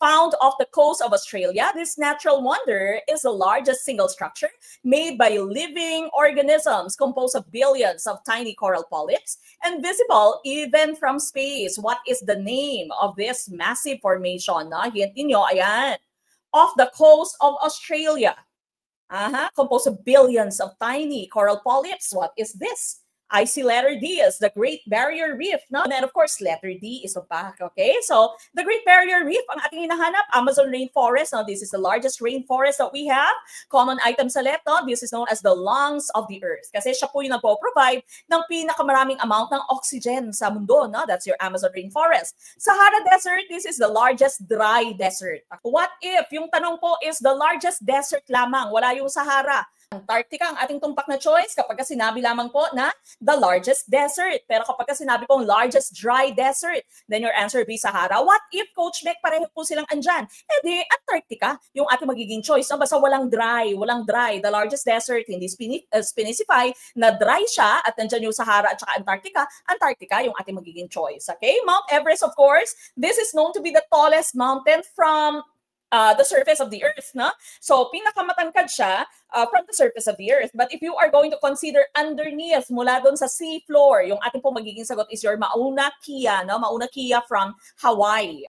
Found off the coast of Australia, this natural wonder is the largest single structure made by living organisms composed of billions of tiny coral polyps and visible even from space. What is the name of this massive formation? Hint ninyo, ayan. Off the coast of Australia, composed of billions of tiny coral polyps. What is this? I see letter D as the Great Barrier Reef, no? And then of course, letter D is opaque, okay? So, the Great Barrier Reef, ang ating hinahanap, Amazon rainforest, no? This is the largest rainforest that we have. Common item sa LEP, no? This is known as the lungs of the earth. Kasi siya po yung nagpo-provide ng pinakamaraming amount ng oxygen sa mundo, no? That's your Amazon rainforest. Sahara Desert, this is the largest dry desert. What if, yung tanong po is the largest desert lamang, wala yung Sahara. Antarctica ang ating tumpak na choice kapag sinabi lamang po na the largest desert. Pero kapag sinabi pong largest dry desert, then your answer be Sahara. What if, Coach Beck, pareho po silang andyan? Eh di, Antarctica yung ating magiging choice. No? Basta walang dry. The largest desert, hindi specify na dry siya at nandyan yung Sahara at saka Antarctica. Antarctica yung ating magiging choice. Okay? Mount Everest, of course, this is known to be the tallest mountain from the surface of the earth, no? So, pinakamatangkad siya from the surface of the earth. But if you are going to consider underneath, mula doon sa sea floor, yung ating po magiging sagot is your Mauna Kea, no? Mauna Kea from Hawaii.